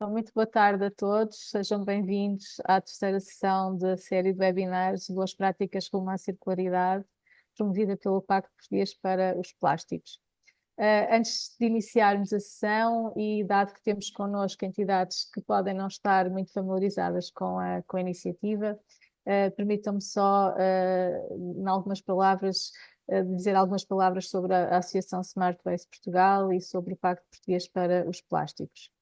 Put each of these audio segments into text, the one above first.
Então, muito boa tarde a todos, sejam bem-vindos à terceira sessão da série de webinars Boas Práticas rumo à Circularidade, promovida pelo Pacto Português para os Plásticos. Antes de iniciarmos a sessão e dado que temos connosco entidades que podem não estar muito familiarizadas com a iniciativa, permitam-me só, em algumas palavras, dizer algumas palavras sobre a Associação Smart Waste Portugal e sobre o Pacto Português para os Plásticos.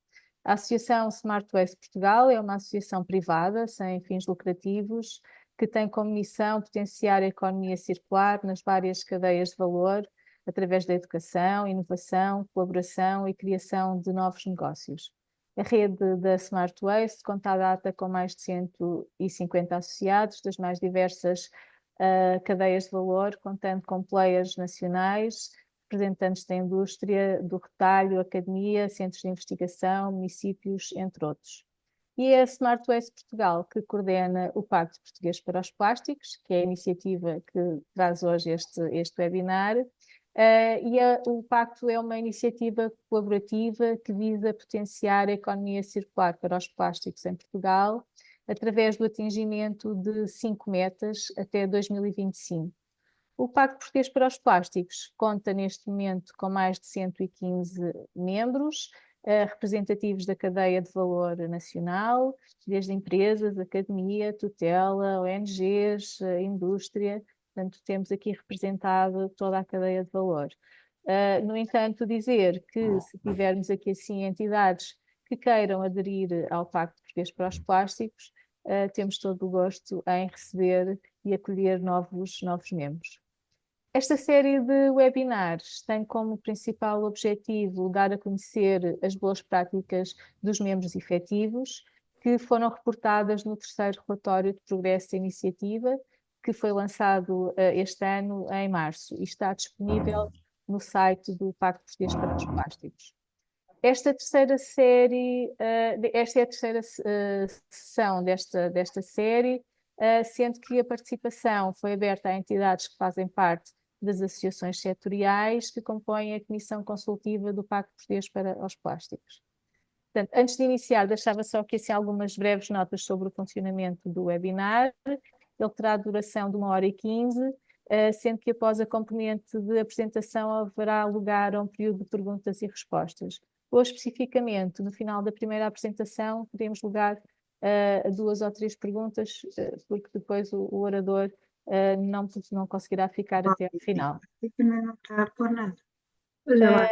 A Associação Smart Waste Portugal é uma associação privada, sem fins lucrativos, que tem como missão potenciar a economia circular nas várias cadeias de valor, através da educação, inovação, colaboração e criação de novos negócios. A rede da Smart Waste conta à data com mais de 150 associados das mais diversas cadeias de valor, contando com players nacionais, representantes da indústria, do retalho, academia, centros de investigação, municípios, entre outros. E é a Smart Waste Portugal que coordena o Pacto Português para os Plásticos, que é a iniciativa que traz hoje este webinar. O Pacto é uma iniciativa colaborativa que visa potenciar a economia circular para os plásticos em Portugal, através do atingimento de 5 metas até 2025. O Pacto Português para os Plásticos conta neste momento com mais de 115 membros, representativos da cadeia de valor nacional, desde empresas, academia, tutela, ONGs, indústria, portanto temos aqui representado toda a cadeia de valor. No entanto, dizer que se tivermos aqui assim entidades que queiram aderir ao Pacto Português para os Plásticos, temos todo o gosto em receber e acolher novos membros. Esta série de webinars tem como principal objetivo dar a conhecer as boas práticas dos membros efetivos, que foram reportadas no terceiro relatório de progresso da iniciativa, que foi lançado este ano em março e está disponível no site do Pacto Português para os Plásticos. Esta é a terceira sessão desta série, sendo que a participação foi aberta a entidades que fazem parte das associações setoriais que compõem a Comissão Consultiva do Pacto Português para os Plásticos. Portanto, antes de iniciar, deixava só aqui assim, algumas breves notas sobre o funcionamento do webinar. Ele terá duração de 1h15, sendo que após a componente de apresentação haverá lugar a um período de perguntas e respostas. Ou especificamente, no final da primeira apresentação, teremos lugar a 2 ou 3 perguntas, porque depois o orador não conseguirá ficar até ao final. E também não está a pôr nada. Olha lá.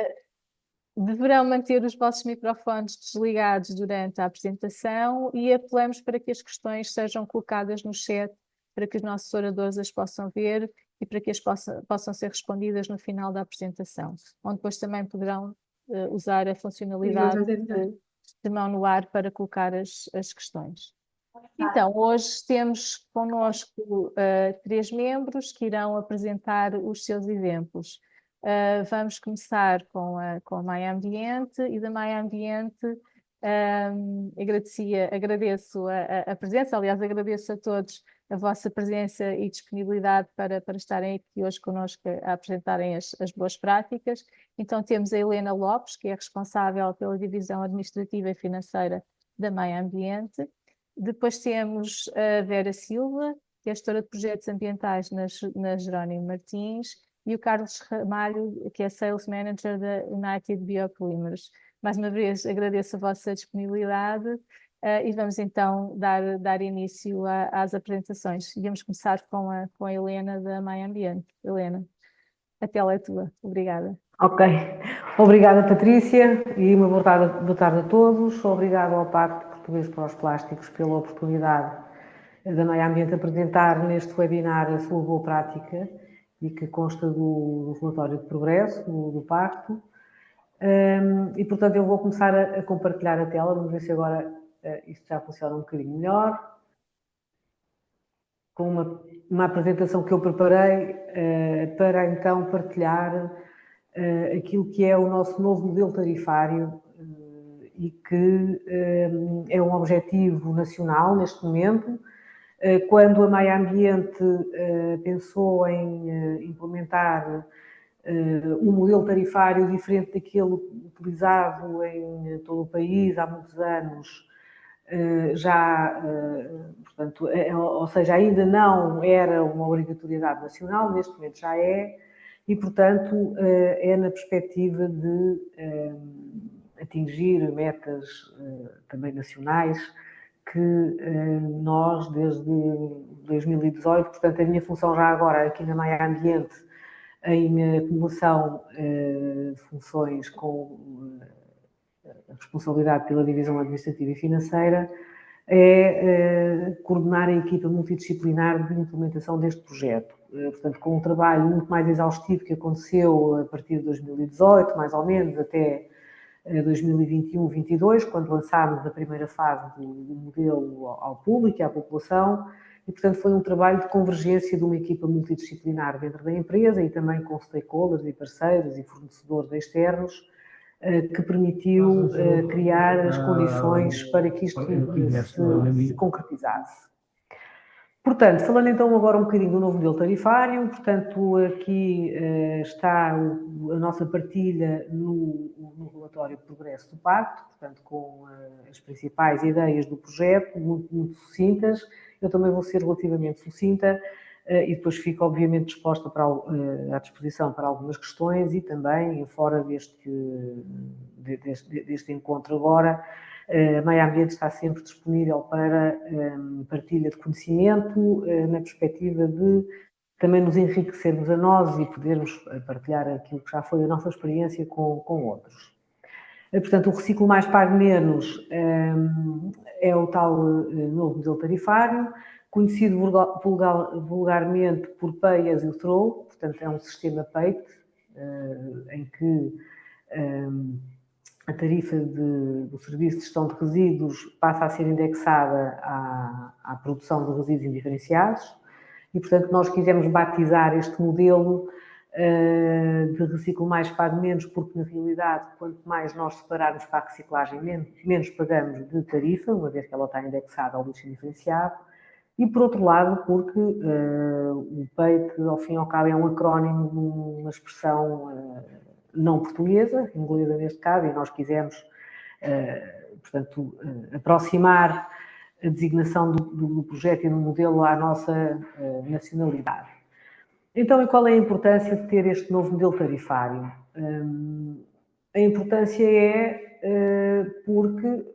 Deverão manter os vossos microfones desligados durante a apresentação e apelamos para que as questões sejam colocadas no chat para que os nossos oradores as possam ver e para que as possam ser respondidas no final da apresentação, onde depois também poderão usar a funcionalidade de mão no ar para colocar as questões. Então, hoje temos connosco 3 membros que irão apresentar os seus exemplos. Vamos começar com a Maia Ambiente e da Maia Ambiente agradeço a presença, aliás agradeço a todos a vossa presença e disponibilidade para estarem aqui hoje connosco a apresentarem as boas práticas. Então temos a Helena Lopes, que é responsável pela divisão administrativa e financeira da Maia Ambiente. Depois temos a Vera Silva, que é gestora de projetos ambientais na Jerónimo Martins, e o Carlos Ramalho, que é Sales Manager da United Biopolymers. Mais uma vez agradeço a vossa disponibilidade e vamos então dar início às apresentações. Vamos começar com a Helena da Maia Ambiente. Helena, a tela é tua. Obrigada. Ok. Obrigada, Patrícia, e uma boa tarde a todos. Obrigada ao Pacto Português para os Plásticos pela oportunidade da Maia Ambiente apresentar neste webinar a sua boa prática e que consta do relatório de progresso do Pacto. E, portanto, eu vou começar a compartilhar a tela. Vamos ver se agora isto já funciona um bocadinho melhor. Com uma apresentação que eu preparei para, então, partilhar aquilo que é o nosso novo modelo tarifário e que é um objetivo nacional neste momento. Quando a Maia Ambiente pensou em implementar um modelo tarifário diferente daquele utilizado em todo o país há muitos anos, portanto, ou seja, ainda não era uma obrigatoriedade nacional, neste momento já é, e, portanto, é na perspectiva de atingir metas também nacionais que nós, desde 2018, portanto, a minha função já agora aqui na Maia Ambiente, em acumulação de funções com a responsabilidade pela divisão administrativa e financeira, é coordenar a equipa multidisciplinar de implementação deste projeto. Portanto, com um trabalho muito mais exaustivo que aconteceu a partir de 2018, mais ou menos, até 2021-22, quando lançámos a primeira fase do modelo ao público e à população, e, portanto, foi um trabalho de convergência de uma equipa multidisciplinar dentro da empresa e também com stakeholders e parceiros e fornecedores externos, que permitiu criar as condições para que isto se concretizasse. Portanto, falando então agora um bocadinho do novo modelo tarifário, portanto, aqui está a nossa partilha no relatório de progresso do Pacto, portanto, com as principais ideias do projeto, muito sucintas. Eu também vou ser relativamente sucinta e depois fico, obviamente, disposta à disposição para algumas questões e também, fora deste encontro agora, a Maia Ambiente está sempre disponível para partilha de conhecimento, na perspectiva de também nos enriquecermos a nós e podermos partilhar aquilo que já foi a nossa experiência com outros. Portanto, o Reciclo Mais Pague Menos é o tal novo modelo tarifário, conhecido vulgarmente por Pay as you Throw, portanto é um sistema PAYT, em que a tarifa do Serviço de Gestão de Resíduos passa a ser indexada à produção de resíduos indiferenciados e, portanto, nós quisemos batizar este modelo de Reciclo Mais Pague Menos, porque, na realidade, quanto mais nós separarmos para a reciclagem, menos pagamos de tarifa, uma vez que ela está indexada ao lixo indiferenciado, e, por outro lado, porque o PAYT, ao fim e ao cabo, é um acrónimo de uma expressão não portuguesa, inglesa neste caso, e nós quisemos, portanto, aproximar a designação do projeto e do modelo à nossa nacionalidade. Então, e qual é a importância de ter este novo modelo tarifário? A importância é porque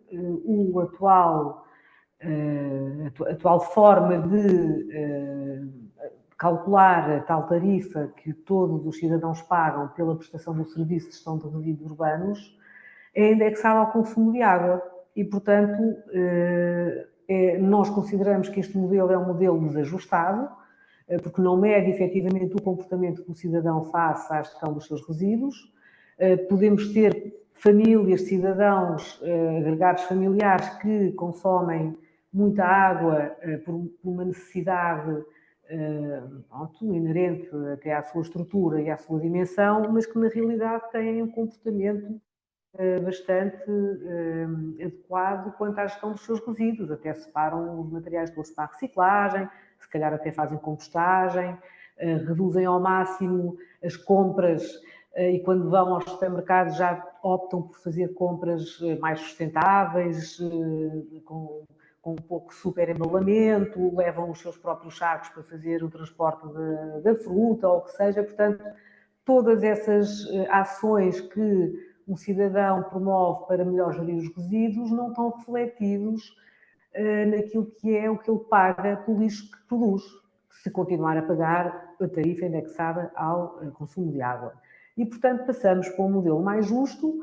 a atual forma de calcular a tal tarifa que todos os cidadãos pagam pela prestação do serviço de gestão de resíduos urbanos é indexada ao consumo de água e, portanto, nós consideramos que este modelo é um modelo desajustado, porque não mede efetivamente o comportamento que o cidadão face à gestão dos seus resíduos. Podemos ter famílias, cidadãos, agregados familiares que consomem muita água por uma necessidade inerente até à sua estrutura e à sua dimensão, mas que na realidade têm um comportamento bastante adequado quanto à gestão dos seus resíduos, até separam os materiais todos para a reciclagem, se calhar até fazem compostagem, reduzem ao máximo as compras e quando vão aos supermercados já optam por fazer compras mais sustentáveis, com um pouco super embalamento, levam os seus próprios sacos para fazer o transporte da fruta ou o que seja. Portanto, todas essas ações que um cidadão promove para melhor gerir os resíduos não estão refletidos naquilo que é o que ele paga pelo lixo que produz, se continuar a pagar a tarifa indexada ao consumo de água. E, portanto, passamos para um modelo mais justo,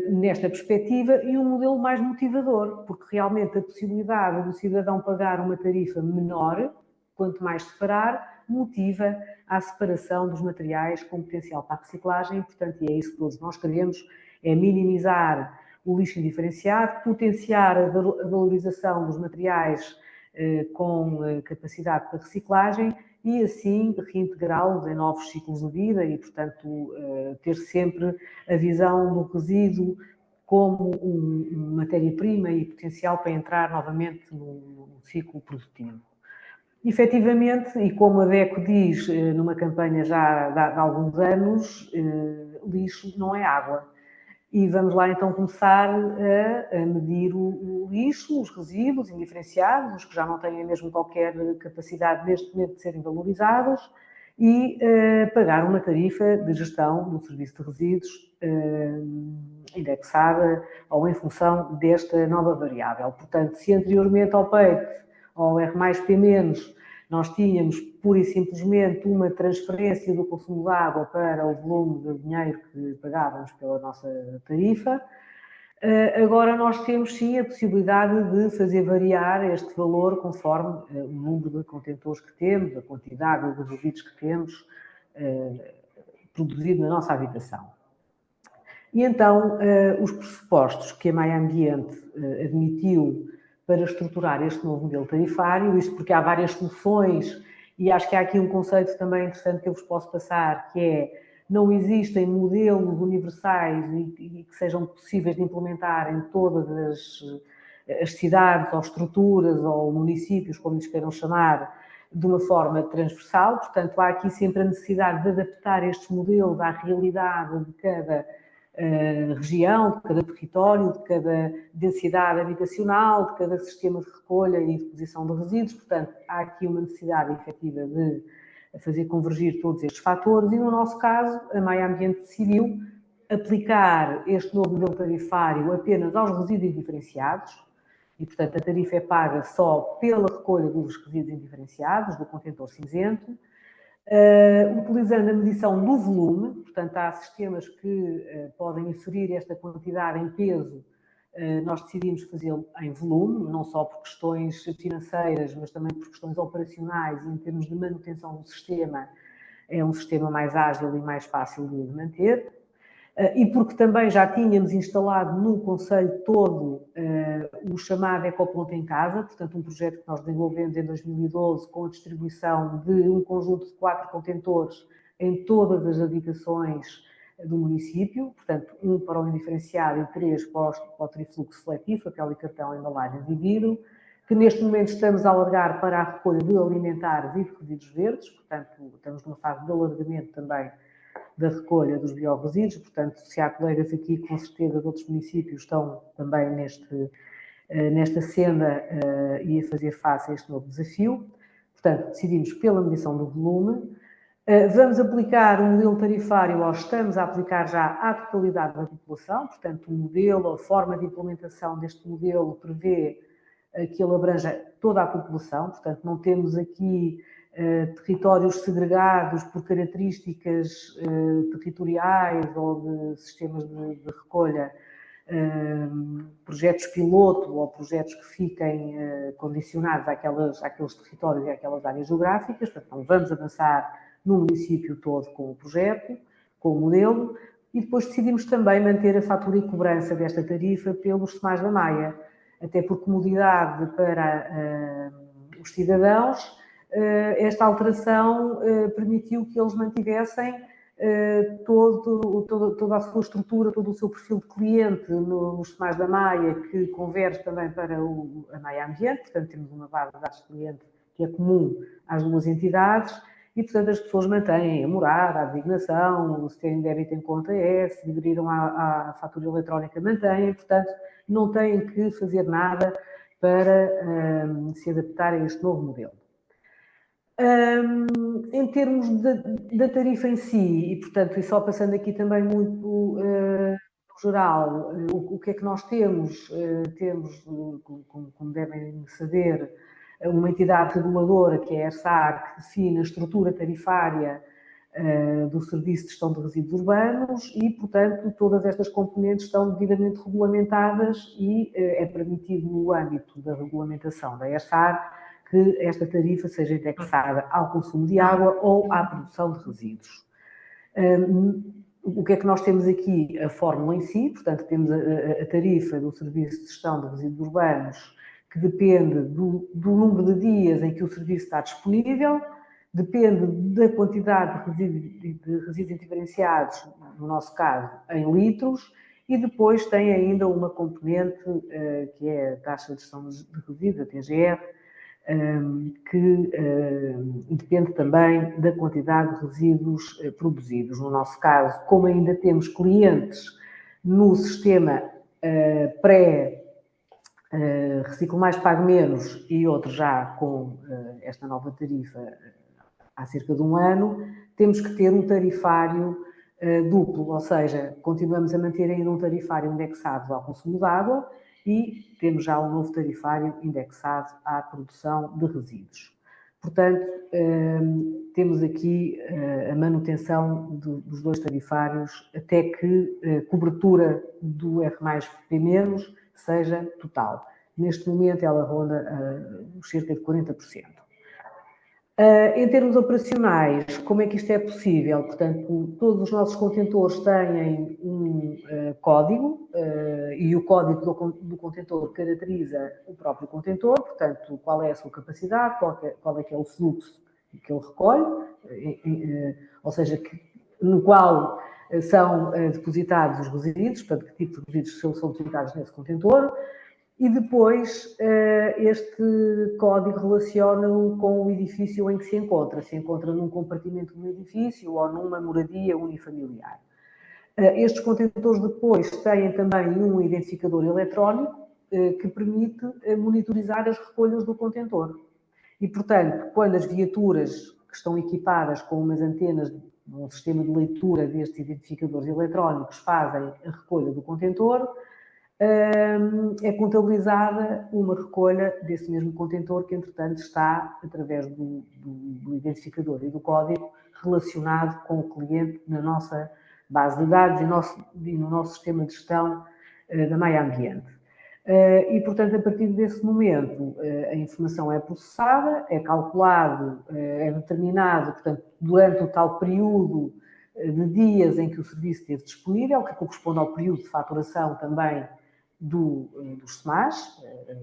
nesta perspectiva, e um modelo mais motivador, porque realmente a possibilidade do cidadão pagar uma tarifa menor, quanto mais separar, motiva a separação dos materiais com potencial para a reciclagem, e, portanto, é isso que todos nós queremos, é minimizar o lixo indiferenciado, potenciar a valorização dos materiais com capacidade para reciclagem e, assim, reintegrá-los em novos ciclos de vida e, portanto, ter sempre a visão do resíduo como matéria-prima e potencial para entrar novamente no ciclo produtivo. Efetivamente, e como a DECO diz numa campanha já de alguns anos, lixo não é água. E vamos lá então começar a medir o lixo, os resíduos indiferenciados, os que já não têm mesmo qualquer capacidade neste momento de serem valorizados, e pagar uma tarifa de gestão do serviço de resíduos indexada ou em função desta nova variável. Portanto, se anteriormente ao PEIT, ou R mais P menos, nós tínhamos pura e simplesmente uma transferência do consumo de água para o volume de dinheiro que pagávamos pela nossa tarifa, agora nós temos sim a possibilidade de fazer variar este valor conforme o número de contentores que temos, a quantidade de resíduos que temos produzido na nossa habitação. E então, os pressupostos que a Maia Ambiente admitiu para estruturar este novo modelo tarifário, isto porque há várias soluções, e acho que há aqui um conceito também interessante que eu vos posso passar, que é, não existem modelos universais e que sejam possíveis de implementar em todas as cidades, ou estruturas, ou municípios, como lhes queiram chamar, de uma forma transversal. Portanto, há aqui sempre a necessidade de adaptar estes modelos à realidade de cada região, de cada território, de cada densidade habitacional, de cada sistema de recolha e deposição de resíduos. Portanto, há aqui uma necessidade efetiva de fazer convergir todos estes fatores e, no nosso caso, a Maia Ambiente decidiu aplicar este novo modelo tarifário apenas aos resíduos indiferenciados e, portanto, a tarifa é paga só pela recolha dos resíduos indiferenciados, do contentor cinzento, utilizando a medição do volume. Portanto, há sistemas que podem inferir esta quantidade em peso. Nós decidimos fazê-lo em volume, não só por questões financeiras, mas também por questões operacionais e em termos de manutenção do sistema. É um sistema mais ágil e mais fácil de manter. E porque também já tínhamos instalado no concelho todo o chamado Ecoponto em Casa, portanto um projeto que nós desenvolvemos em 2012 com a distribuição de um conjunto de 4 contentores em todas as habitações do município, portanto um para o indiferenciado e 3 para o trifluxo seletivo, papel e cartão, embalagens e vidro, que neste momento estamos a alargar para a recolha de alimentares e de resíduos verdes, portanto estamos numa fase de alargamento também da recolha dos biorresíduos. Portanto, se há colegas aqui, com certeza, de outros municípios estão também nesta senda e a fazer face a este novo desafio. Portanto, decidimos pela medição do volume. Vamos aplicar um modelo tarifário, ou estamos a aplicar já à totalidade da população. Portanto, o modelo, a forma de implementação deste modelo prevê que ele abranja toda a população. Portanto, não temos aqui territórios segregados por características territoriais ou de sistemas de recolha, projetos piloto ou projetos que fiquem condicionados àqueles territórios e àquelas áreas geográficas. Portanto, não vamos avançar no município todo com o projeto, com o modelo, e depois decidimos também manter a fatura e cobrança desta tarifa pelos SEMAs da Maia, até por comodidade para os cidadãos. Esta alteração permitiu que eles mantivessem toda a sua estrutura, todo o seu perfil de cliente nos SEMAs da Maia, que converge também para a Maia Ambiente. Portanto, temos uma base de dados de cliente que é comum às duas entidades e, portanto, as pessoas mantêm a morada, a designação, se têm débito em conta se aderiram à fatura eletrónica, mantêm. Portanto, não têm que fazer nada para se adaptar a este novo modelo. Em termos da tarifa em si, e portanto, e só passando aqui também muito no geral, o que é que nós temos? Temos, como devem saber, uma entidade reguladora, que é a ERSAR, que define a estrutura tarifária do Serviço de Gestão de Resíduos Urbanos e, portanto, todas estas componentes estão devidamente regulamentadas e é permitido, no âmbito da regulamentação da ERSAR, que esta tarifa seja indexada ao consumo de água ou à produção de resíduos. O que é que nós temos aqui? A fórmula em si. Portanto, temos a tarifa do Serviço de Gestão de Resíduos Urbanos, que depende do número de dias em que o serviço está disponível, depende da quantidade de resíduos indiferenciados, no nosso caso, em litros, e depois tem ainda uma componente que é a taxa de gestão de resíduos, a TGR, que depende também da quantidade de resíduos produzidos. No nosso caso, como ainda temos clientes no sistema Reciclo Mais, Pague Menos e outros já com esta nova tarifa há cerca de um ano, temos que ter um tarifário duplo, ou seja, continuamos a manter ainda um tarifário indexado ao consumo de água e temos já um novo tarifário indexado à produção de resíduos. Portanto, temos aqui a manutenção dos dois tarifários até que a cobertura do R+P- seja total. Neste momento ela ronda cerca de 40%. Em termos operacionais, como é que isto é possível? Portanto, todos os nossos contentores têm um código e o código do contentor caracteriza o próprio contentor, portanto, qual é a sua capacidade, qual é que é o fluxo que ele recolhe, ou seja, no qual são depositados os resíduos, portanto, que tipo de resíduos são depositados nesse contentor. E depois este código relaciona-o com o edifício em que se encontra. Se encontra num compartimento do edifício ou numa moradia unifamiliar. Estes contentores depois têm também um identificador eletrónico que permite monitorizar as recolhas do contentor. E, portanto, quando as viaturas que estão equipadas com umas antenas, um sistema de leitura destes identificadores eletrónicos fazem a recolha do contentor, é contabilizada uma recolha desse mesmo contentor que, entretanto, está, através do identificador e do código, relacionado com o cliente na nossa base de dados e no nosso sistema de gestão da Maia Ambiente. E, portanto, a partir desse momento, a informação é processada, é calculado, é determinado, portanto, durante o tal período de dias em que o serviço esteve disponível, que corresponde ao período de faturação também dos SMAs,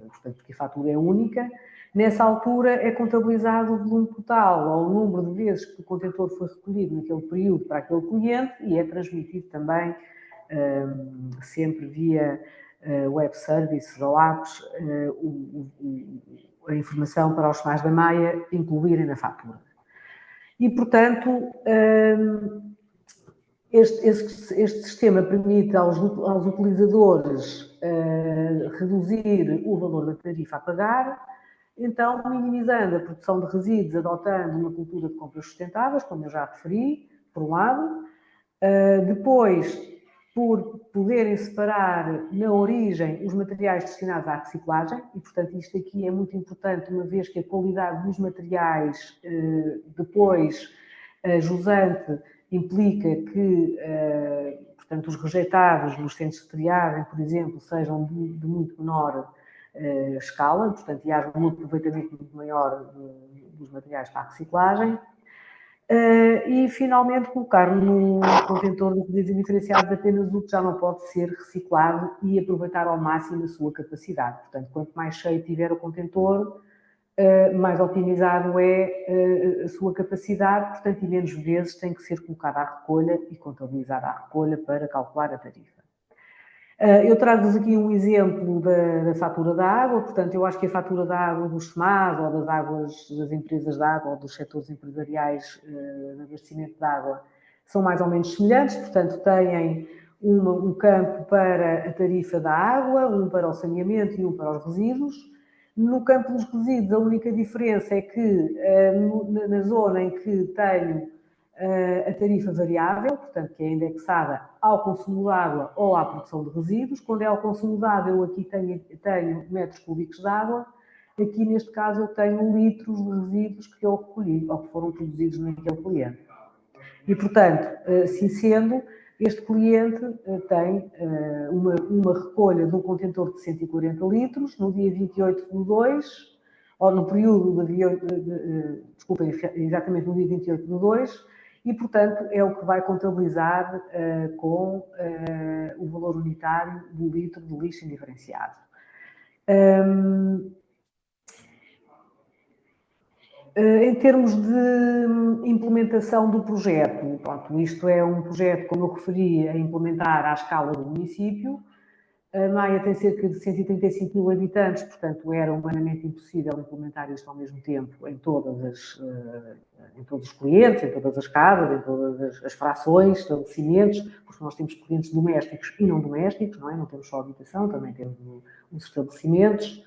portanto, porque a fatura é única. Nessa altura é contabilizado o volume total ou o número de vezes que o contentor foi recolhido naquele período para aquele cliente e é transmitido também sempre via web services ou apps a informação para os SMAs da Maia incluírem na fatura. E, portanto, este sistema permite aos utilizadores reduzir o valor da tarifa a pagar, então minimizando a produção de resíduos, adotando uma cultura de compras sustentáveis, como eu já referi, por um lado. Depois, por poderem separar na origem os materiais destinados à reciclagem, e portanto isto aqui é muito importante, uma vez que a qualidade dos materiais depois jusante implica que, portanto, os rejeitados nos centros de triagem, por exemplo, sejam de muito menor escala, portanto, e haja um aproveitamento muito maior dos materiais para a reciclagem. E, finalmente, colocar no contentor de resíduos indiferenciados apenas o que já não pode ser reciclado e aproveitar ao máximo a sua capacidade. Portanto, quanto mais cheio tiver o contentor, mais otimizado é a sua capacidade, portanto, e menos vezes tem que ser colocada à recolha e contabilizada à recolha para calcular a tarifa. Eu trago-vos aqui um exemplo da fatura da água, portanto, eu acho que a fatura da água dos SMAs ou das águas das empresas de água ou dos setores empresariais de abastecimento de água são mais ou menos semelhantes, portanto, têm um campo para a tarifa da água, um para o saneamento e um para os resíduos. No campo dos resíduos, a única diferença é que na zona em que tenho a tarifa variável, portanto, que é indexada ao consumo de água ou à produção de resíduos. Quando é ao consumo de água, eu aqui tenho metros cúbicos de água. Aqui, neste caso, eu tenho litros de resíduos que eu recolhi ou que foram produzidos naquele cliente. E, portanto, assim sendo, este cliente tem uma recolha de um contentor de 140 litros no dia 28/2, ou no período desculpem, exatamente no dia 28/2, e, portanto, é o que vai contabilizar com o valor unitário do litro de lixo indiferenciado. Em termos de implementação do projeto, pronto, isto é um projeto, como eu referi, a implementar à escala do município. A Maia tem cerca de 135 mil habitantes, portanto era humanamente impossível implementar isto ao mesmo tempo em todos os clientes, em todas as casas, em todas as frações, estabelecimentos, porque nós temos clientes domésticos e não domésticos, não é? Não temos só habitação, também temos os estabelecimentos.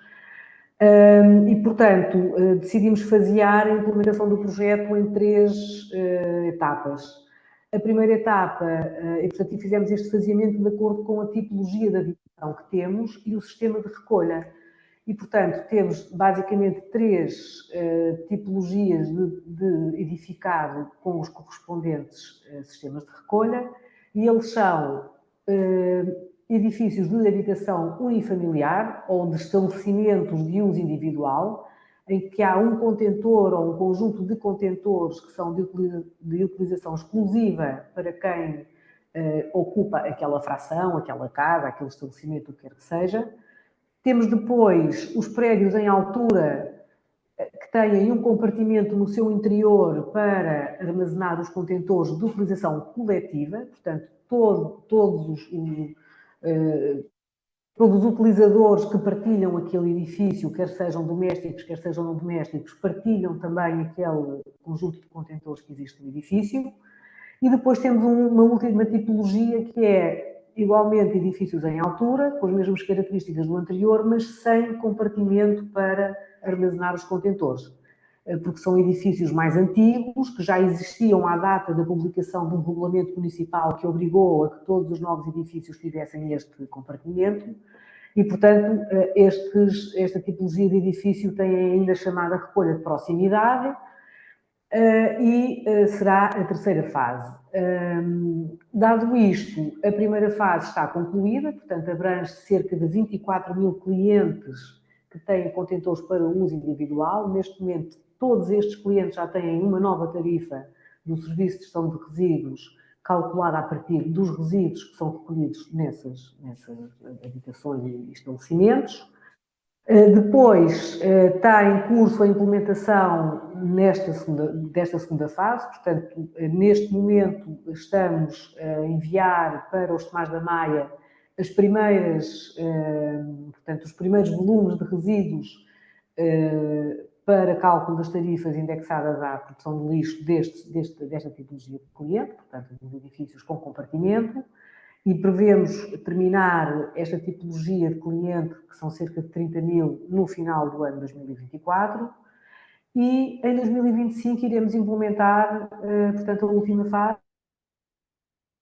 E, portanto, decidimos fasear a implementação do projeto em 3 etapas. A primeira etapa, e portanto fizemos este faseamento de acordo com a tipologia da habitação que temos e o sistema de recolha. E, portanto, temos basicamente 3 tipologias de edificado com os correspondentes sistemas de recolha, e eles são edifícios de habitação unifamiliar ou de estabelecimentos de uso individual, em que há um contentor ou um conjunto de contentores que são de utilização exclusiva para quem ocupa aquela fração, aquela casa, aquele estabelecimento, o que quer que seja. Temos depois os prédios em altura que têm um compartimento no seu interior para armazenar os contentores de utilização coletiva, portanto, todos os utilizadores que partilham aquele edifício, quer sejam domésticos, quer sejam não domésticos, partilham também aquele conjunto de contentores que existe no edifício. E depois temos uma última tipologia que é, igualmente, edifícios em altura, com as mesmas características do anterior, mas sem compartimento para armazenar os contentores. Porque são edifícios mais antigos, que já existiam à data da publicação de um regulamento municipal que obrigou a que todos os novos edifícios tivessem este compartimento. E, portanto, esta tipologia de edifício tem ainda a chamada recolha de proximidade, e será a terceira fase. Dado isto, a primeira fase está concluída, portanto, abrange cerca de 24 mil clientes que têm contentores para uso individual. Neste momento, todos estes clientes já têm uma nova tarifa do Serviço de Gestão de Resíduos, calculada a partir dos resíduos que são recolhidos nessas habitações e estabelecimentos. Depois está em curso a implementação desta segunda fase, portanto, neste momento estamos a enviar para os Tomás da Maia os primeiros volumes de resíduos para cálculo das tarifas indexadas à produção de lixo desta tipologia de cliente, portanto, dos edifícios com compartimento. E prevemos terminar esta tipologia de cliente, que são cerca de 30 mil, no final do ano 2024. E em 2025 iremos implementar, portanto, a última fase,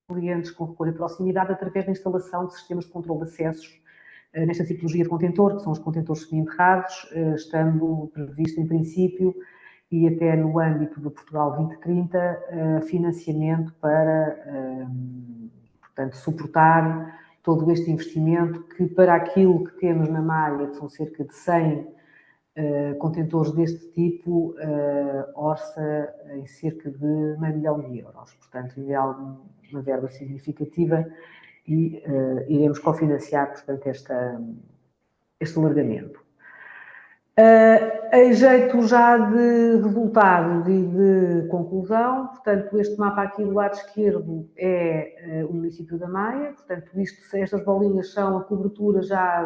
clientes com recolha de proximidade, através da instalação de sistemas de controle de acessos nesta tipologia de contentor, que são os contentores semi-enterrados, estando previsto, em princípio, e até no âmbito do Portugal 2030, financiamento para... portanto, suportar todo este investimento que, para aquilo que temos na malha, que são cerca de 100 contentores deste tipo, orça em cerca de €500 mil. Portanto, é uma verba significativa e iremos cofinanciar, portanto, este alargamento. Em jeito já de resultados e de conclusão, portanto, este mapa aqui do lado esquerdo é o município da Maia, portanto, estas bolinhas são a cobertura já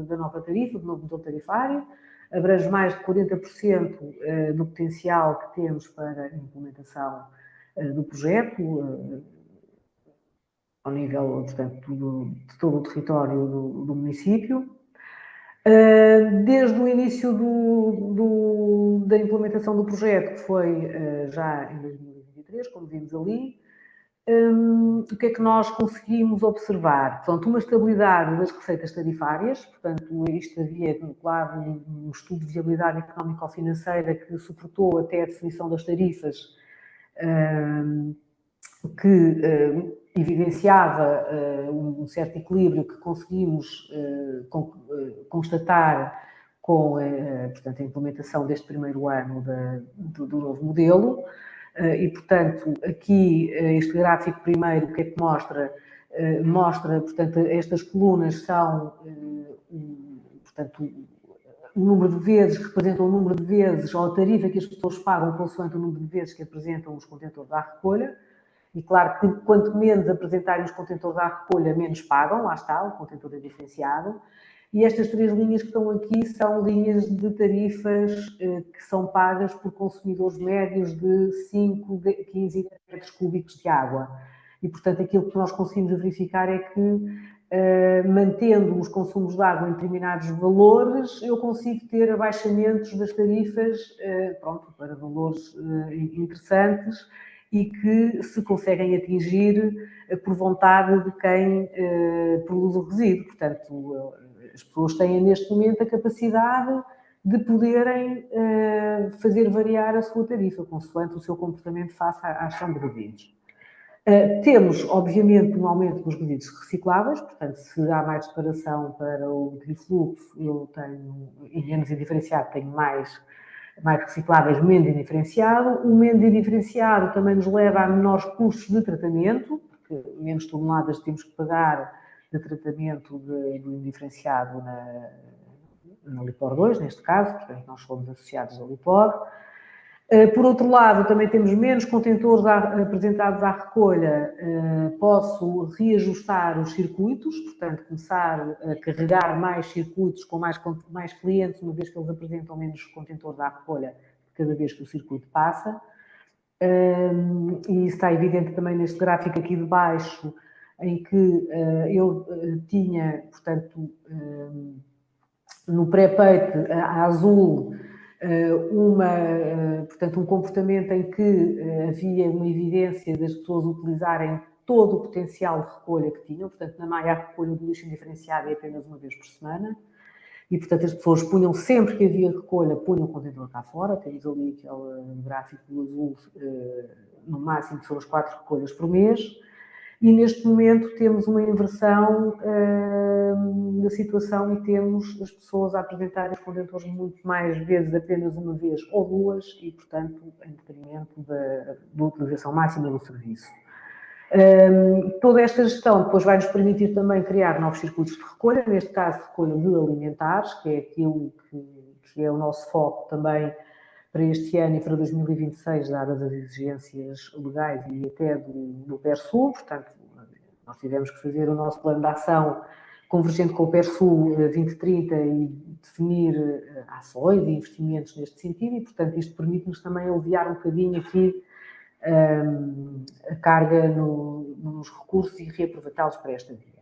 da nova tarifa, do novo modelo tarifário, abrange mais de 40% do potencial que temos para a implementação do projeto, ao nível, portanto, de todo o território do município. Desde o início da implementação do projeto, que foi já em 2023, como vimos ali, o que é que nós conseguimos observar? Portanto, uma estabilidade das receitas tarifárias, portanto, isto havia, claro, um estudo de viabilidade económico-financeira que suportou até a definição das tarifas, que evidenciava um certo equilíbrio que conseguimos constatar com portanto, a implementação deste primeiro ano do novo modelo. E, portanto, aqui este gráfico primeiro, o que é que mostra? Mostra, portanto, estas colunas são, portanto, o número de vezes, representam o número de vezes ou a tarifa que as pessoas pagam consoante o número de vezes que apresentam os contentores à recolha. E claro que quanto menos apresentarem os contentores à recolha, menos pagam, lá está, o contentor é diferenciado. E estas 3 linhas que estão aqui são linhas de tarifas que são pagas por consumidores médios de 5, 15 metros cúbicos de água. E, portanto, aquilo que nós conseguimos verificar é que, mantendo os consumos de água em determinados valores, eu consigo ter abaixamentos das tarifas, para valores interessantes e que se conseguem atingir por vontade de quem produz o resíduo. Portanto, as pessoas têm neste momento a capacidade de poderem fazer variar a sua tarifa, consoante o seu comportamento face à gestão de resíduos. Temos, obviamente, um aumento dos resíduos recicláveis, portanto, se há mais separação para o trifluxo, eu tenho, e menos indiferenciado, tenho mais recicláveis, menos indiferenciado. O menos indiferenciado também nos leva a menores custos de tratamento, porque menos toneladas temos que pagar de tratamento do indiferenciado na Lipor 2, neste caso, portanto, nós somos associados ao Lipor. Por outro lado, também temos menos contentores apresentados à recolha, posso reajustar os circuitos, portanto, começar a carregar mais circuitos com mais clientes, uma vez que eles apresentam menos contentores à recolha cada vez que o circuito passa. E isso está evidente também neste gráfico aqui de baixo, em que eu tinha, portanto, no pré-peito, a azul, portanto, um comportamento em que havia uma evidência das pessoas utilizarem todo o potencial de recolha que tinham. Portanto, na Maia, a recolha do lixo indiferenciado é apenas uma vez por semana. E, portanto, as pessoas punham sempre que havia recolha, punham o contentor cá fora. Temos ali aquele gráfico do azul, no máximo são as 4 recolhas por mês. E neste momento temos uma inversão da situação e temos as pessoas a apresentarem os contentores muito mais vezes, apenas uma vez ou 2, e, portanto, em detrimento da utilização máxima do serviço. Toda esta gestão depois vai nos permitir também criar novos circuitos de recolha, neste caso recolha de alimentares, que é aquilo que é o nosso foco também para este ano e para 2026, dadas as exigências legais e até do PERSUL. Portanto, nós tivemos que fazer o nosso plano de ação convergente com o PERSUL 2030 e definir ações e investimentos neste sentido, e, portanto, isto permite-nos também aliviar um bocadinho aqui a carga nos recursos e reaproveitá-los para esta via.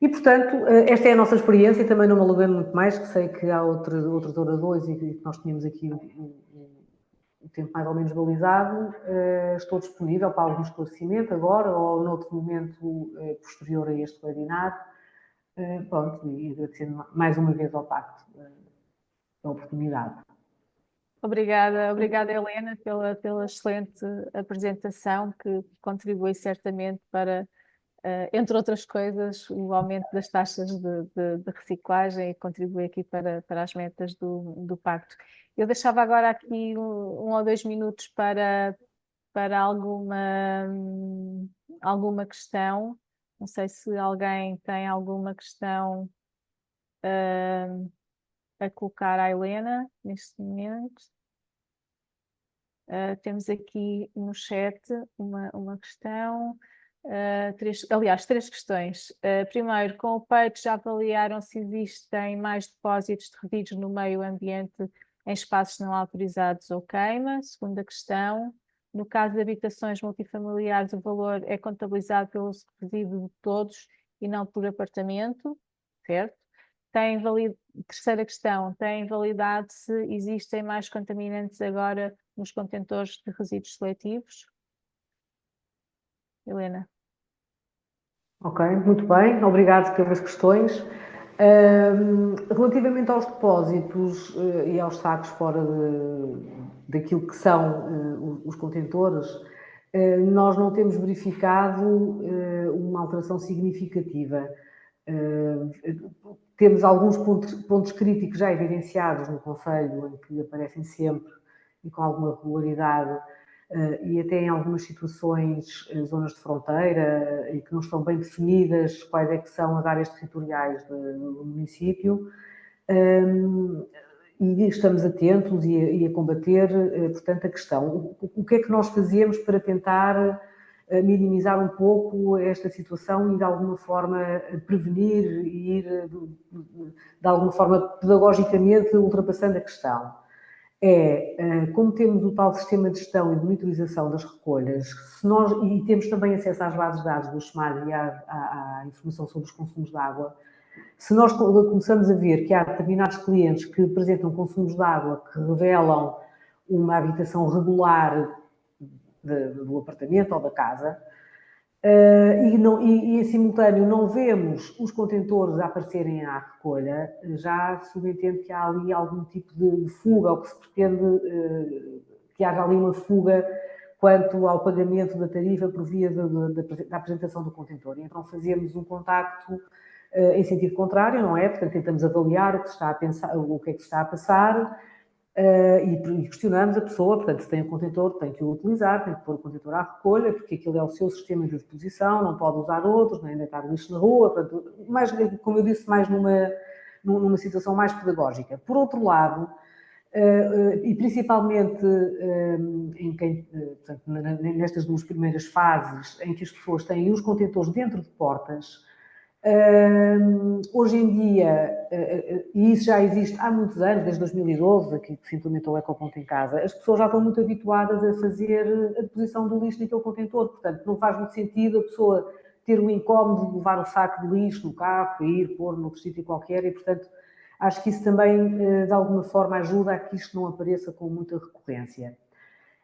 E, portanto, esta é a nossa experiência, e também não me alongando muito mais, que sei que há outros oradores e que nós tínhamos aqui o tempo mais ou menos balizado. Estou disponível para algum esclarecimento agora ou noutro momento posterior a este webinar. Pronto, e agradecendo mais uma vez ao Pacto a oportunidade. Obrigada, Helena, pela excelente apresentação, que contribui certamente para, entre outras coisas, o aumento das taxas de reciclagem e contribui aqui para as metas do Pacto. Eu deixava agora aqui 1 ou 2 minutos para alguma questão. Não sei se alguém tem alguma questão a colocar à Helena neste momento. Temos aqui no chat uma questão, 3 questões. Primeiro, com o peito já avaliaram se existem mais depósitos de resíduos no meio ambiente em espaços não autorizados ou queima? Segunda questão, no caso de habitações multifamiliares, o valor é contabilizado pelo resíduo de todos e não por apartamento, certo? Terceira questão, tem validade se existem mais contaminantes agora nos contentores de resíduos seletivos? Helena. Ok, muito bem, obrigado pelas questões. Relativamente aos depósitos e aos sacos fora daquilo que são os contentores, nós não temos verificado uma alteração significativa. Temos alguns pontos críticos já evidenciados no Conselho, em que aparecem sempre e com alguma regularidade, e até em algumas situações, zonas de fronteira, e que não estão bem definidas quais é que são as áreas territoriais do município, e estamos atentos e a combater, portanto, a questão. O que é que nós fazemos para tentar minimizar um pouco esta situação e, de alguma forma, prevenir e ir, de alguma forma, pedagogicamente ultrapassando a questão. Como temos o tal sistema de gestão e de monitorização das recolhas, e temos também acesso às bases de dados do SMAD e à informação sobre os consumos de água, se nós começamos a ver que há determinados clientes que apresentam consumos de água que revelam uma habitação regular do apartamento ou da casa, e em simultâneo não vemos os contentores a aparecerem à recolha, já subentende que há ali algum tipo de fuga, ou que se pretende que haja ali uma fuga quanto ao pagamento da tarifa por via da apresentação do contentor. E então fazemos um contacto em sentido contrário, não é? Portanto, tentamos avaliar o que está a pensar, o que é que se está a passar, e questionamos a pessoa, portanto, se tem um contentor, tem que o utilizar, tem que pôr o contentor à recolha, porque aquilo é o seu sistema de deposição, não pode usar outros, nem deitar lixo na rua, portanto, mais, como eu disse, mais numa situação mais pedagógica. Por outro lado, e principalmente portanto, nestas duas primeiras fases em que as pessoas têm os contentores dentro de portas, hoje em dia, e isso já existe há muitos anos, desde 2012, aqui que se implementou o Ecoponto em casa, as pessoas já estão muito habituadas a fazer a deposição do lixo naquele contentor, portanto não faz muito sentido a pessoa ter o incómodo de levar o saco de lixo no carro, ir pôr noutro sítio qualquer, e portanto acho que isso também de alguma forma ajuda a que isto não apareça com muita recorrência.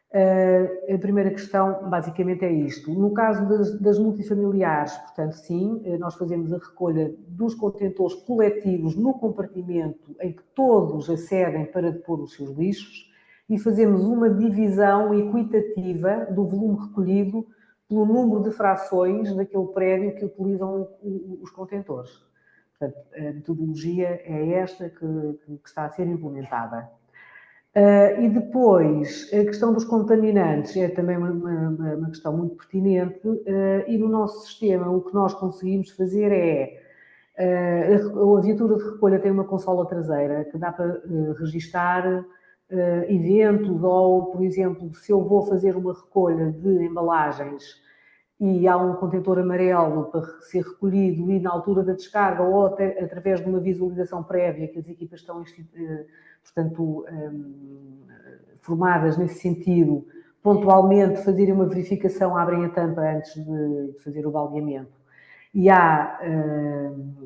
A primeira questão, basicamente, é isto. No caso das multifamiliares, portanto, sim, nós fazemos a recolha dos contentores coletivos no compartimento em que todos acedem para depor os seus lixos e fazemos uma divisão equitativa do volume recolhido pelo número de frações daquele prédio que utilizam os contentores. Portanto, a metodologia é esta que está a ser implementada. E depois, a questão dos contaminantes é também uma questão muito pertinente, e no nosso sistema o que nós conseguimos fazer a viatura de recolha tem uma consola traseira que dá para registar eventos ou, por exemplo, se eu vou fazer uma recolha de embalagens e há um contentor amarelo para ser recolhido e na altura da descarga ou até através de uma visualização prévia que as equipas estão, portanto, formadas nesse sentido, pontualmente fazerem uma verificação, abrem a tampa antes de fazer o baldeamento e há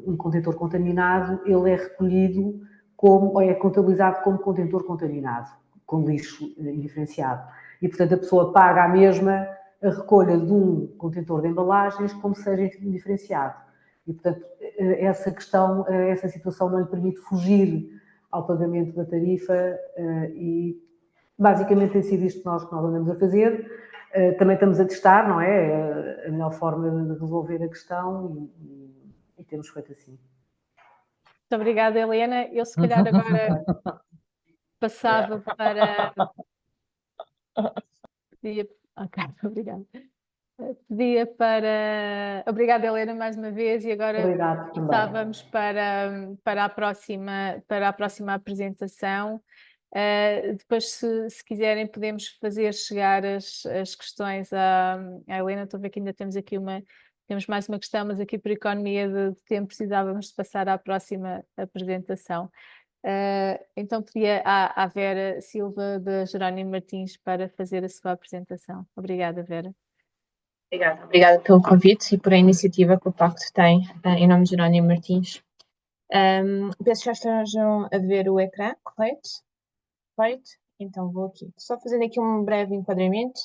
um contentor contaminado, ele é recolhido ou é contabilizado como contentor contaminado, com lixo indiferenciado. E, portanto, a pessoa paga a mesma a recolha de um contentor de embalagens como seja indiferenciado. E, portanto, essa situação não lhe permite fugir ao pagamento da tarifa e, basicamente, tem sido isto que nós andamos a fazer. Também estamos a testar, não é? A melhor forma de resolver a questão e temos feito assim. Muito obrigada, Helena. Eu, se calhar, agora passava para... Ok, obrigada. Pedia para... Obrigada, Helena, mais uma vez, e agora passávamos para a próxima apresentação. Depois, se quiserem, podemos fazer chegar as questões à Helena. Estou a ver que ainda temos aqui temos mais uma questão, mas aqui por economia de tempo precisávamos de passar à próxima apresentação. Então pedia à Vera Silva da Jerónimo Martins para fazer a sua apresentação. Obrigada, Vera. Obrigada pelo convite e por a iniciativa que o Pacto tem em nome de Jerónimo Martins. Penso que já estejam a ver o ecrã, correto? Então vou aqui. Só fazendo aqui um breve enquadramento.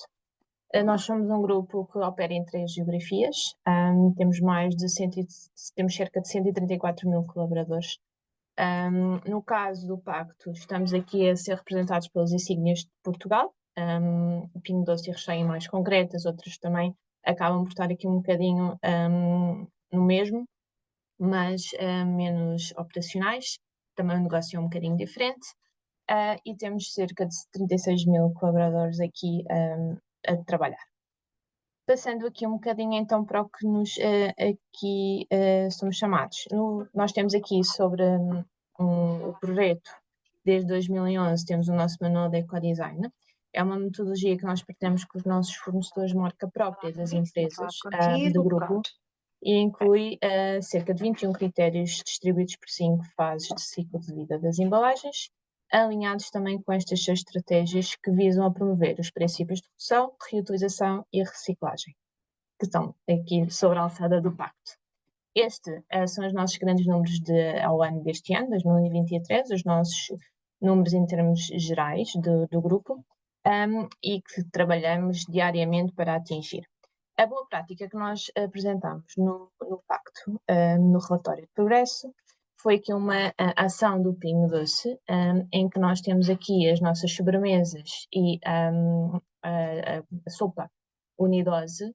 Nós somos um grupo que opera em 3 geografias. Temos cerca de 134 mil colaboradores. No caso do Pacto, estamos aqui a ser representados pelas insígnias de Portugal. Pingo Doce e Recheio mais concretas, outras também acabam por estar aqui um bocadinho no mesmo, mas menos operacionais. Também o negócio é um bocadinho diferente. E temos cerca de 36 mil colaboradores aqui a trabalhar. Passando aqui um bocadinho então para o que aqui somos chamados. Nós temos aqui sobre o projeto, desde 2011 temos o nosso manual de ecodesign. é uma metodologia que nós partilhamos com os nossos fornecedores de marca própria das empresas do grupo Pronto. e inclui cerca de 21 critérios distribuídos por 5 fases de ciclo de vida das embalagens, alinhados também com estas 6 estratégias que visam a promover os princípios de redução, reutilização e reciclagem, que estão aqui sobre a alçada do pacto. Estes são os nossos grandes números ao ano deste ano, 2023, os nossos números em termos gerais do grupo, e que trabalhamos diariamente para atingir. A boa prática que nós apresentamos no pacto, no relatório de progresso, foi que uma ação do Pingo Doce, em que nós temos aqui as nossas sobremesas e a sopa unidose,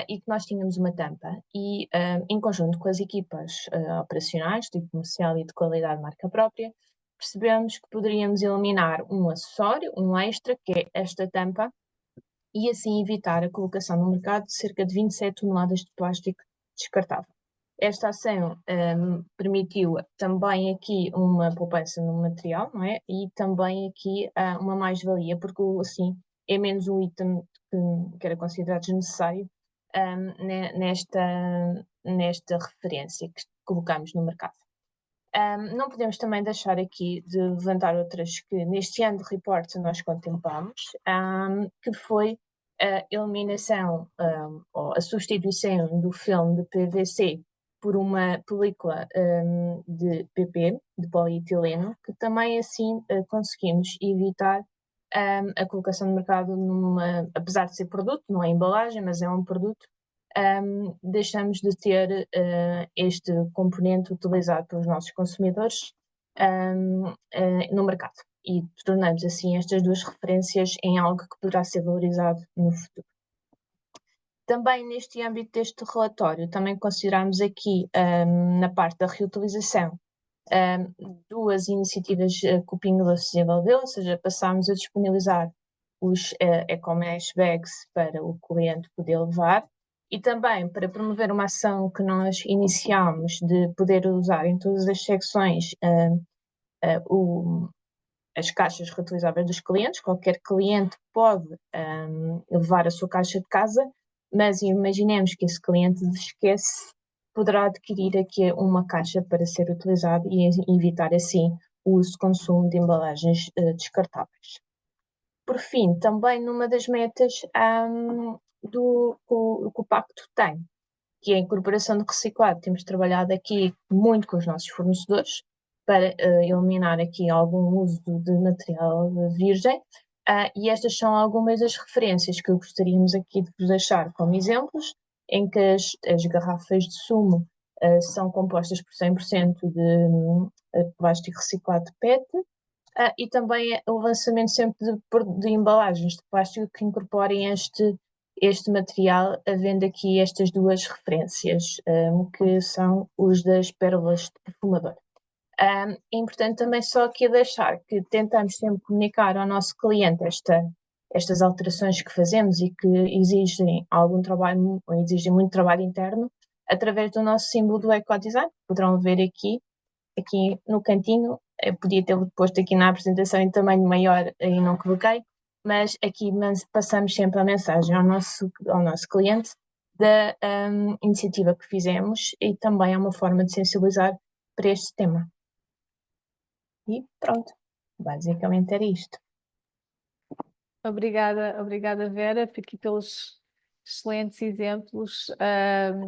e que nós tínhamos uma tampa e, em conjunto com as equipas operacionais, de comercial e de qualidade de marca própria, percebemos que poderíamos eliminar um acessório, um extra, que é esta tampa, e assim evitar a colocação no mercado de cerca de 27 toneladas de plástico descartável. Esta ação permitiu também aqui uma poupança no material, não é? E também aqui uma mais-valia, porque assim é menos um item que era considerado desnecessário nesta referência que colocamos no mercado. Não podemos também deixar aqui de levantar outras que neste ano de report nós contemplamos, que foi a eliminação ou a substituição do filme de PVC por uma película de PP, de polietileno, que também assim conseguimos evitar a colocação no mercado apesar de ser produto, não é embalagem, mas é um produto, deixamos de ter este componente utilizado pelos nossos consumidores no mercado e tornamos assim estas duas referências em algo que poderá ser valorizado no futuro. Também neste âmbito deste relatório, também consideramos aqui na parte da reutilização duas iniciativas que o Pingo Doce desenvolveu, ou seja, passámos a disponibilizar os eco-mesh bags para o cliente poder levar e também para promover uma ação que nós iniciámos de poder usar em todas as secções as caixas reutilizáveis dos clientes. Qualquer cliente pode levar a sua caixa de casa, mas imaginemos que esse cliente esquece, poderá adquirir aqui uma caixa para ser utilizado e evitar assim o uso de consumo de embalagens descartáveis. Por fim, também numa das metas que o Pacto tem, que é a incorporação de reciclado, temos trabalhado aqui muito com os nossos fornecedores para eliminar aqui algum uso de material virgem, e estas são algumas das referências que gostaríamos aqui de vos deixar como exemplos, em que as garrafas de sumo são compostas por 100% de plástico reciclado de PET, e também o lançamento sempre de embalagens de plástico que incorporem este material, havendo aqui estas duas referências, que são os das pérolas de perfumador. É importante também só aqui deixar que tentamos sempre comunicar ao nosso cliente estas alterações que fazemos e que exigem algum trabalho, ou exigem muito trabalho interno, através do nosso símbolo do ecodesign. Poderão ver aqui no cantinho, eu podia ter posto aqui na apresentação em tamanho maior e não coloquei, mas aqui passamos sempre a mensagem ao nosso cliente da iniciativa que fizemos e também é uma forma de sensibilizar para este tema. E pronto, basicamente era isto. Obrigada Vera, aqui pelos excelentes exemplos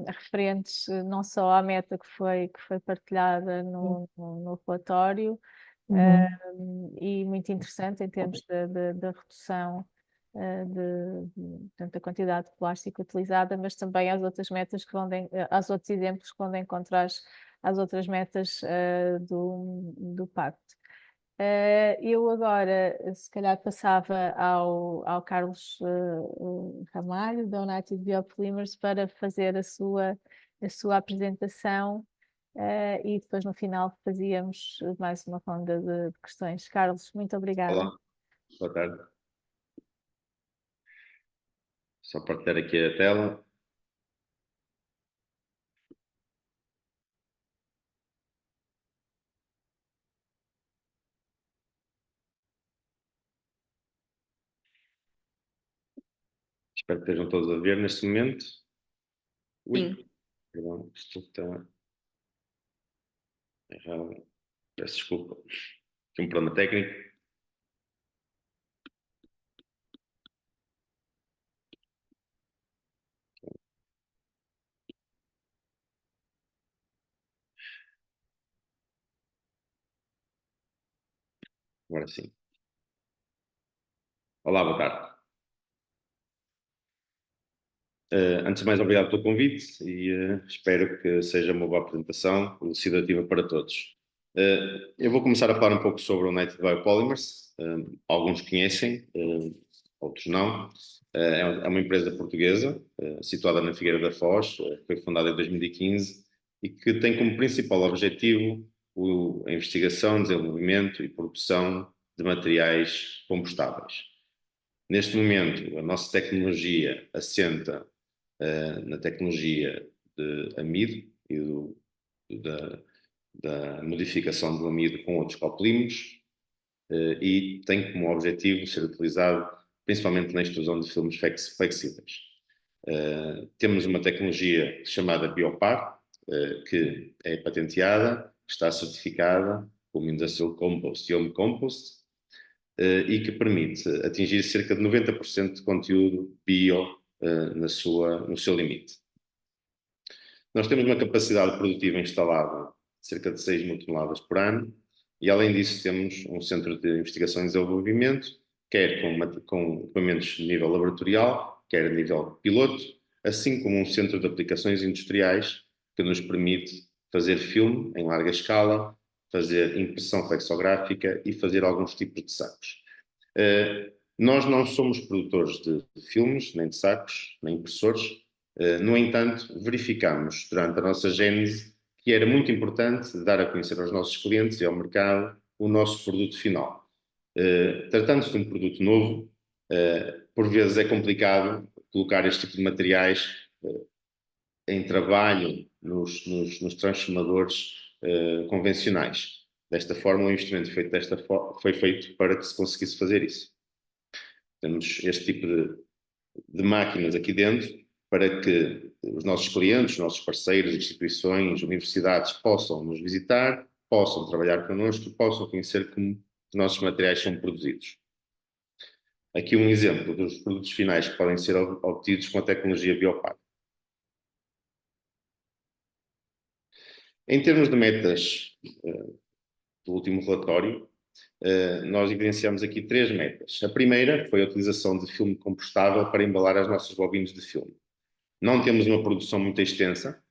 referentes não só à meta que foi partilhada no relatório, e muito interessante em termos da redução portanto, da quantidade de plástico utilizada, mas também às outras metas aos outros exemplos que vão de encontro às outras metas do pacto. Eu agora, se calhar, passava ao Carlos Ramalho, da United Biopolymers, para fazer a sua apresentação, e depois no final fazíamos mais uma ronda de questões. Carlos, muito obrigada. Olá, boa tarde. Só partilhar aqui a tela. Espero que estejam todos a ver neste momento. Ui, Sim. perdão, isto está errado. Peço desculpa. Aqui um problema técnico. Agora sim. Olá, boa tarde. Antes de mais, obrigado pelo convite e espero que seja uma boa apresentação, elucidativa para todos. Eu vou começar a falar um pouco sobre o United Biopolymers. Alguns conhecem, outros não. É uma empresa portuguesa, situada na Figueira da Foz, foi fundada em 2015 e que tem como principal objetivo a investigação, desenvolvimento e produção de materiais compostáveis. Neste momento, a nossa tecnologia assenta na tecnologia de amido e da modificação do amido com outros copolímeros e tem como objetivo ser utilizado principalmente na extrusão de filmes flexíveis. Temos uma tecnologia chamada Biopar, que é patenteada, está certificada como Industrial Compost e Home Compost, e que permite atingir cerca de 90% de conteúdo bio no seu limite. Nós temos uma capacidade produtiva instalada de cerca de 6.000 toneladas por ano e, além disso, temos um centro de investigação e desenvolvimento, quer com equipamentos de nível laboratorial, quer a nível piloto, assim como um centro de aplicações industriais que nos permite fazer filme em larga escala, fazer impressão flexográfica e fazer alguns tipos de sacos. Nós não somos produtores de filmes, nem de sacos, nem impressores. No entanto, verificamos durante a nossa gênese que era muito importante dar a conhecer aos nossos clientes e ao mercado o nosso produto final. Tratando-se de um produto novo, por vezes é complicado colocar este tipo de materiais em trabalho nos transformadores convencionais. Desta forma, o investimento foi feito para que se conseguisse fazer isso. Temos este tipo de máquinas aqui dentro para que os nossos clientes, os nossos parceiros, instituições, universidades possam nos visitar, possam trabalhar connosco, possam conhecer como os nossos materiais são produzidos. Aqui um exemplo dos produtos finais que podem ser obtidos com a tecnologia Biopar. Em termos de metas do último relatório, nós evidenciamos aqui 3 metas. A primeira foi a utilização de filme compostável para embalar as nossas bobinas de filme. Não temos uma produção muito extensa,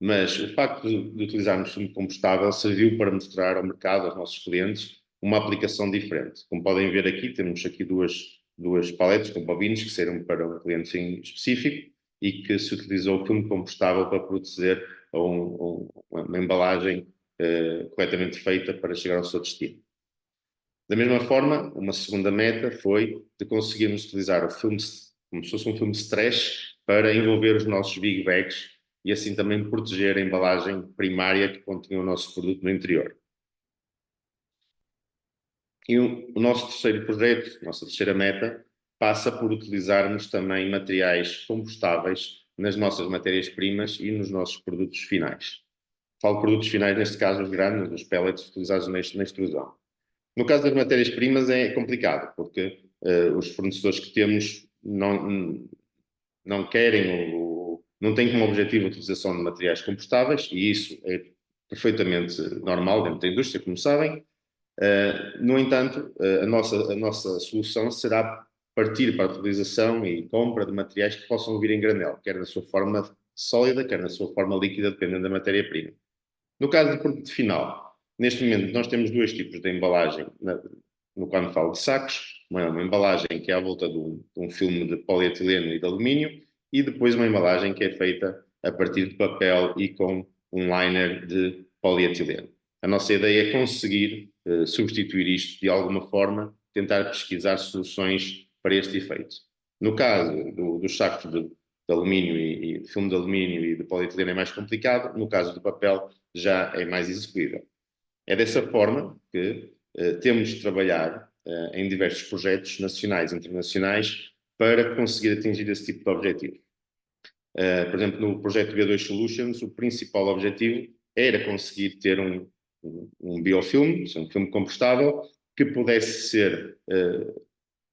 mas o facto de utilizarmos filme compostável serviu para mostrar ao mercado, aos nossos clientes, uma aplicação diferente. Como podem ver aqui, temos aqui duas paletes com bobinas que serão para um cliente específico e que se utilizou o filme compostável para produzir uma embalagem corretamente feita para chegar ao seu destino. Da mesma forma, uma segunda meta foi de conseguirmos utilizar o filme como se fosse um filme de stretch para envolver os nossos big bags e assim também proteger a embalagem primária que continha o nosso produto no interior. E o nosso terceiro projeto, a nossa terceira meta, passa por utilizarmos também materiais compostáveis nas nossas matérias-primas e nos nossos produtos finais. Falo produtos finais, neste caso, os granos, os pellets utilizados na extrusão. No caso das matérias-primas é complicado, porque os fornecedores que temos não querem ou não têm como objetivo a utilização de materiais compostáveis, e isso é perfeitamente normal dentro da indústria, como sabem. No entanto, a nossa solução será partir para a utilização e compra de materiais que possam vir em granel, quer na sua forma sólida, quer na sua forma líquida, dependendo da matéria-prima. No caso do produto final, neste momento nós temos 2 tipos de embalagem, no qual falo de sacos, uma embalagem que é à volta de um filme de polietileno e de alumínio, e depois uma embalagem que é feita a partir de papel e com um liner de polietileno. A nossa ideia é conseguir substituir isto de alguma forma, tentar pesquisar soluções para este efeito. No caso dos sacos de alumínio e de filme de alumínio e de polietileno é mais complicado, no caso do papel já é mais execuível. É dessa forma que temos de trabalhar em diversos projetos nacionais e internacionais para conseguir atingir esse tipo de objetivo. Por exemplo, no projeto B2 Solutions, o principal objetivo era conseguir ter um biofilme, um filme compostável, que pudesse ser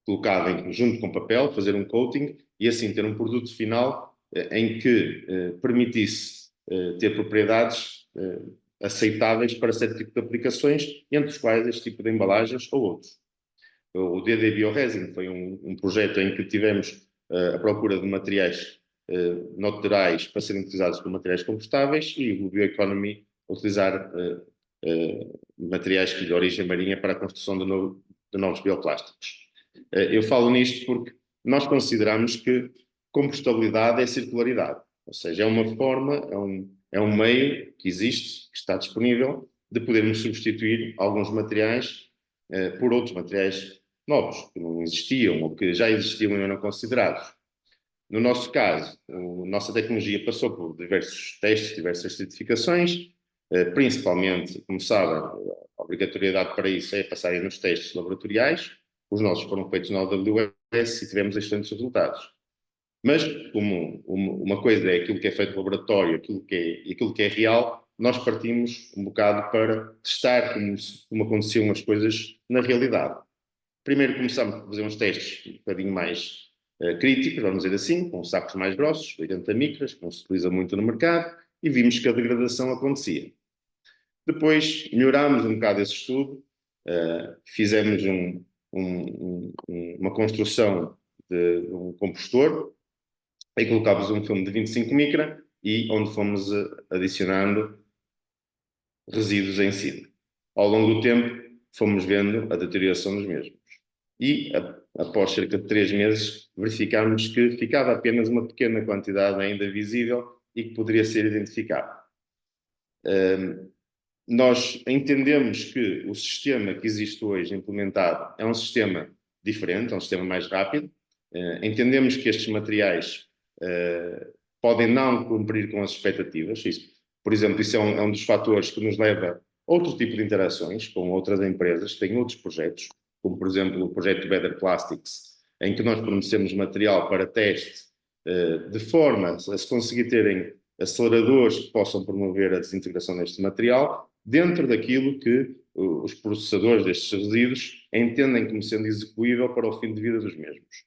colocado em conjunto com papel, fazer um coating e assim ter um produto final em que permitisse ter propriedades aceitáveis para certo tipo de aplicações, entre os quais este tipo de embalagens ou outros. O DD Bioresin foi um projeto em que tivemos a procura de materiais naturais para serem utilizados como materiais compostáveis e o Bioeconomy utilizar materiais de origem marinha para a construção de novos bioplásticos. Eu falo nisto porque nós consideramos que compostabilidade é circularidade, ou seja, é uma forma, é um meio que existe, que está disponível, de podermos substituir alguns materiais por outros materiais novos, que não existiam ou que já existiam e não eram considerados. No nosso caso, a nossa tecnologia passou por diversos testes, diversas certificações, principalmente, como sabem, a obrigatoriedade para isso é passarem nos testes laboratoriais. Os nossos foram feitos na AWS e tivemos excelentes resultados. Mas, como uma coisa é aquilo que é feito no laboratório, aquilo que é real, nós partimos um bocado para testar como aconteciam as coisas na realidade. Primeiro começamos a fazer uns testes um bocadinho mais críticos, vamos dizer assim, com sacos mais grossos, 80 micras, que não se utiliza muito no mercado, e vimos que a degradação acontecia. Depois melhorámos um bocado esse estudo, fizemos uma construção de um compostor, aí colocámos um filme de 25 micra e onde fomos adicionando resíduos em cima. Ao longo do tempo fomos vendo a deterioração dos mesmos. E após cerca de 3 meses verificámos que ficava apenas uma pequena quantidade ainda visível e que poderia ser identificada. Nós entendemos que o sistema que existe hoje implementado é um sistema diferente, é um sistema mais rápido. Entendemos que estes materiais podem não cumprir com as expectativas. Por exemplo, isso é um dos fatores que nos leva a outro tipo de interações com outras empresas que têm outros projetos, como por exemplo o projeto Better Plastics, em que nós fornecemos material para teste de forma a se conseguir terem aceleradores que possam promover a desintegração deste material dentro daquilo que os processadores destes resíduos entendem como sendo execuível para o fim de vida dos mesmos.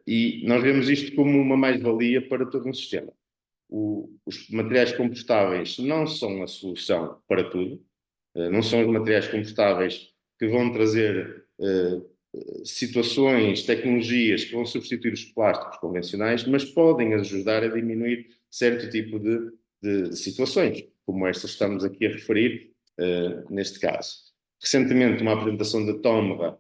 E nós vemos isto como uma mais-valia para todo um sistema. Os materiais compostáveis não são a solução para tudo, não são os materiais compostáveis que vão trazer situações, tecnologias que vão substituir os plásticos convencionais, mas podem ajudar a diminuir certo tipo de situações, como estas que estamos aqui a referir neste caso. Recentemente, uma apresentação da Tomra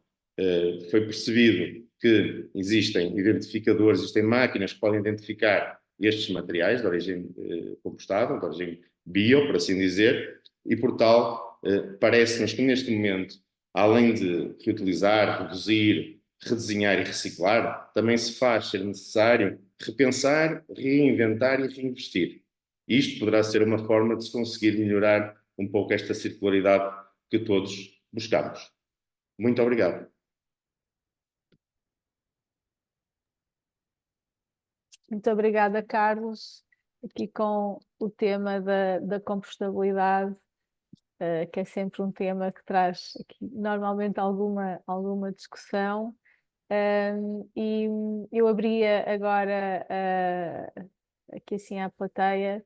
foi percebido que existem identificadores, existem máquinas que podem identificar estes materiais de origem compostável, de origem bio, por assim dizer, e por tal, parece-nos que neste momento, além de reutilizar, reduzir, redesenhar e reciclar, também se faz ser necessário repensar, reinventar e reinvestir. Isto poderá ser uma forma de se conseguir melhorar um pouco esta circularidade que todos buscamos. Muito obrigado. Muito obrigada, Carlos, aqui com o tema da compostabilidade, que é sempre um tema que traz aqui normalmente alguma discussão. E eu abria agora aqui assim à plateia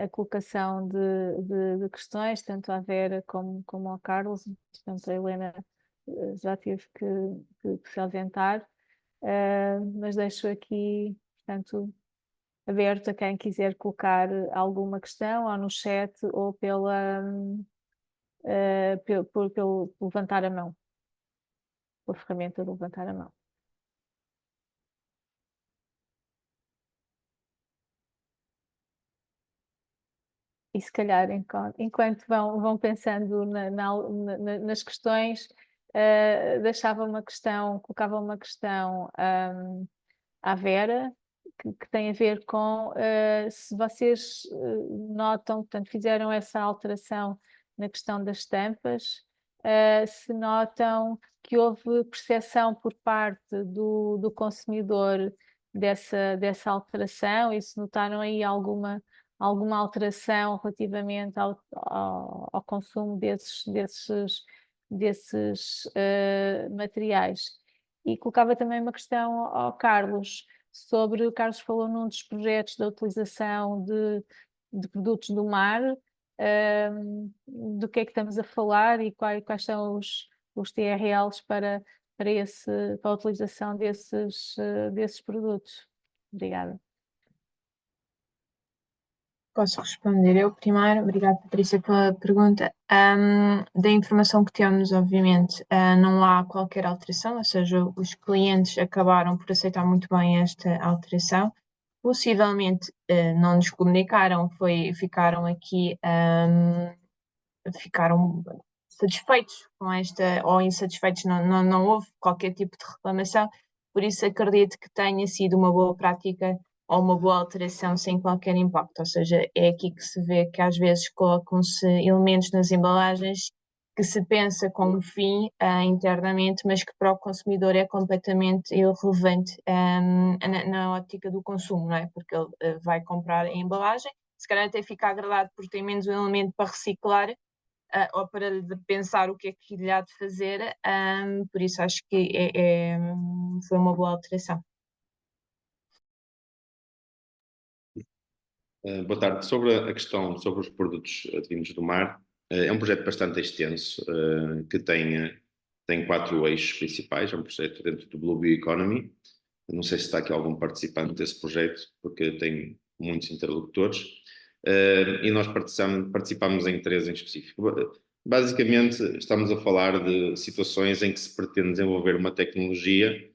a colocação de questões, tanto à Vera como ao Carlos. Portanto, a Helena já teve que se ausentar, mas deixo aqui, portanto, aberto a quem quiser colocar alguma questão, ou no chat, ou pelo levantar a mão, pela ferramenta de levantar a mão. E se calhar, enquanto vão pensando nas questões, colocava uma questão à Vera, que tem a ver com se vocês notam, portanto, fizeram essa alteração na questão das tampas, se notam que houve percepção por parte do consumidor dessa alteração e se notaram aí alguma alteração relativamente ao consumo desses materiais. E colocava também uma questão ao Carlos, o Carlos falou num dos projetos da utilização de produtos do mar, do que é que estamos a falar e quais são os TRLs para a utilização desses produtos. Obrigada. Posso responder eu primeiro? Obrigada, Patrícia, pela pergunta. Da informação que temos, obviamente, não há qualquer alteração, ou seja, os clientes acabaram por aceitar muito bem esta alteração. Possivelmente não nos comunicaram, ficaram aqui, ficaram satisfeitos com esta, ou insatisfeitos, não houve qualquer tipo de reclamação, por isso acredito que tenha sido uma boa prática ou uma boa alteração sem qualquer impacto, ou seja, é aqui que se vê que às vezes colocam-se elementos nas embalagens que se pensa como fim internamente, mas que para o consumidor é completamente irrelevante na ótica do consumo, não é? Porque ele vai comprar a embalagem, se calhar até fica agradado porque tem menos um elemento para reciclar, ou para pensar o que é que lhe há de fazer, por isso acho que foi uma boa alteração. Boa tarde. Sobre a questão sobre os produtos advindos do mar, é um projeto bastante extenso, que tem 4 eixos principais. É um projeto dentro do Blue Bioeconomy. Não sei se está aqui algum participante desse projeto, porque tem muitos interlocutores. E nós participamos em 3 em específico. Basicamente, estamos a falar de situações em que se pretende desenvolver uma tecnologia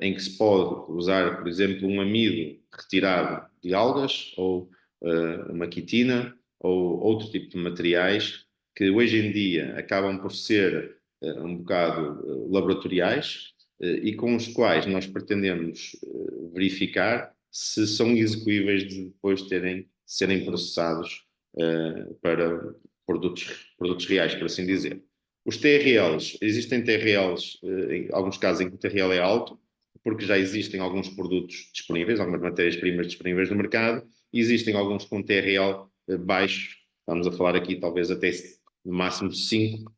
em que se pode usar, por exemplo, um amido retirado de algas ou uma quitina ou outro tipo de materiais que hoje em dia acabam por ser um bocado laboratoriais e com os quais nós pretendemos verificar se são execuíveis de depois serem processados para produtos reais, por assim dizer. Os TRLs, existem TRLs, em alguns casos em que o TRL é alto, porque já existem alguns produtos disponíveis, algumas matérias-primas disponíveis no mercado, e existem alguns com TRL baixo, estamos a falar aqui talvez até no máximo 5,